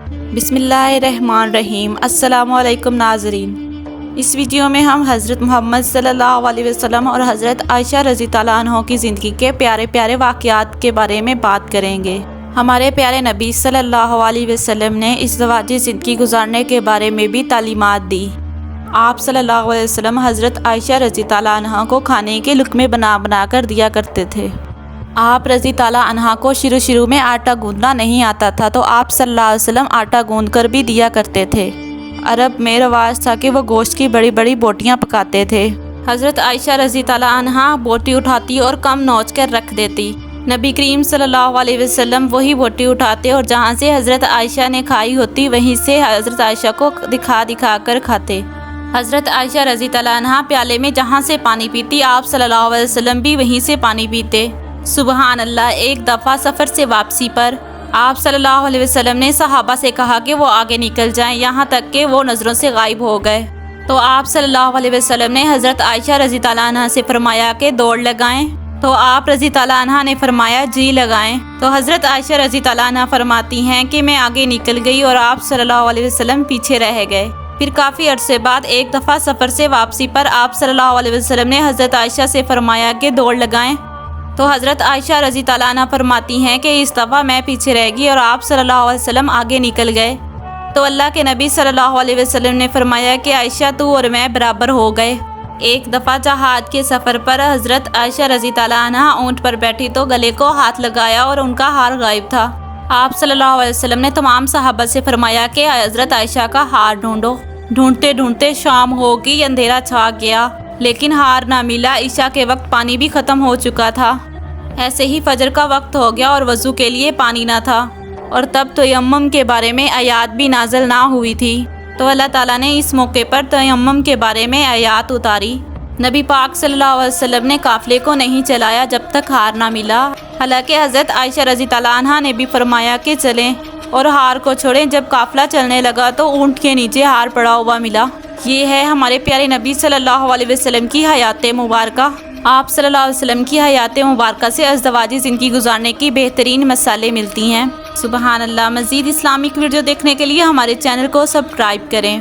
بسم اللہ الرحمن الرحیم۔ السلام علیکم ناظرین، اس ویڈیو میں ہم حضرت محمد صلی اللہ علیہ وسلم اور حضرت عائشہ رضی اللہ عنہ کی زندگی کے پیارے پیارے واقعات کے بارے میں بات کریں گے۔ ہمارے پیارے نبی صلی اللہ علیہ وسلم نے ازدواجی زندگی گزارنے کے بارے میں بھی تعلیمات دی۔ آپ صلی اللہ علیہ وسلم حضرت عائشہ رضی اللہ عنہ کو کھانے کے لقمے بنا بنا کر دیا کرتے تھے۔ آپ رضی اللہ عنہ کو شروع میں آٹا گوندنا نہیں آتا تھا، تو آپ صلی اللہ علیہ وسلم آٹا گوندھ کر بھی دیا کرتے تھے۔ عرب میں رواج تھا کہ وہ گوشت کی بڑی بڑی بوٹیاں پکاتے تھے۔ حضرت عائشہ رضی اللہ عنہ بوٹی اٹھاتی اور کم نوچ کر رکھ دیتی۔ نبی کریم صلی اللہ علیہ وسلم وہی بوٹی اٹھاتے اور جہاں سے حضرت عائشہ نے کھائی ہوتی وہیں سے حضرت عائشہ کو دکھا دکھا کر کھاتے۔ حضرت عائشہ رضی اللہ عنہ پیالے میں جہاں سے پانی پیتی، آپ صلی اللہ علیہ وسلم بھی وہیں سے پانی پیتے۔ سبحان اللہ۔ ایک دفعہ سفر سے واپسی پر آپ صلی اللہ علیہ وسلم نے صحابہ سے کہا کہ وہ آگے نکل جائیں، یہاں تک کہ وہ نظروں سے غائب ہو گئے۔ تو آپ صلی اللہ علیہ وسلم نے حضرت عائشہ رضی اللہ عنہ سے فرمایا کہ دوڑ لگائیں، تو آپ رضی اللہ عنہ نے فرمایا جی لگائیں۔ تو حضرت عائشہ رضی اللہ عنہ فرماتی ہیں کہ میں آگے نکل گئی اور آپ صلی اللہ علیہ وسلم پیچھے رہ گئے۔ پھر کافی عرصے بعد ایک دفعہ سفر سے واپسی پر آپ صلی اللہ علیہ وسلم نے حضرت عائشہ سے فرمایا کہ دوڑ لگائیں، تو حضرت عائشہ رضی اللہ عنہ فرماتی ہیں کہ اس دفعہ میں پیچھے رہ گئی اور آپ صلی اللہ علیہ وسلم آگے نکل گئے۔ تو اللہ کے نبی صلی اللہ علیہ وسلم نے فرمایا کہ عائشہ تو اور میں برابر ہو گئے۔ ایک دفعہ جہاد کے سفر پر حضرت عائشہ رضی اللہ عنہ اونٹ پر بیٹھی تو گلے کو ہاتھ لگایا اور ان کا ہار غائب تھا۔ آپ صلی اللہ علیہ وسلم نے تمام صحابہ سے فرمایا کہ حضرت عائشہ کا ہار ڈھونڈو۔ ڈھونڈتے ڈھونڈتے شام ہو گئی، اندھیرا چھا گیا، لیکن ہار نہ ملا۔ عشاء کے وقت پانی بھی ختم ہو چکا تھا۔ ایسے ہی فجر کا وقت ہو گیا اور وضو کے لیے پانی نہ تھا، اور تب تیمم کے بارے میں آیات بھی نازل نہ ہوئی تھی۔ تو اللہ تعالیٰ نے اس موقع پر تیمم کے بارے میں آیات اتاری۔ نبی پاک صلی اللہ علیہ وسلم نے قافلے کو نہیں چلایا جب تک ہار نہ ملا، حالانکہ حضرت عائشہ رضی اللہ عنہ نے بھی فرمایا کہ چلیں اور ہار کو چھوڑیں۔ جب قافلہ چلنے لگا تو اونٹ کے نیچے ہار پڑا ہوا ملا۔ یہ ہے ہمارے پیارے نبی صلی اللہ علیہ وسلم کی حیات مبارکہ۔ آپ صلی اللہ علیہ وسلم کی حیات مبارکہ سے ازدواجی زندگی گزارنے کی بہترین مثالیں ملتی ہیں۔ سبحان اللہ۔ مزید اسلامک ویڈیو دیکھنے کے لیے ہمارے چینل کو سبسکرائب کریں۔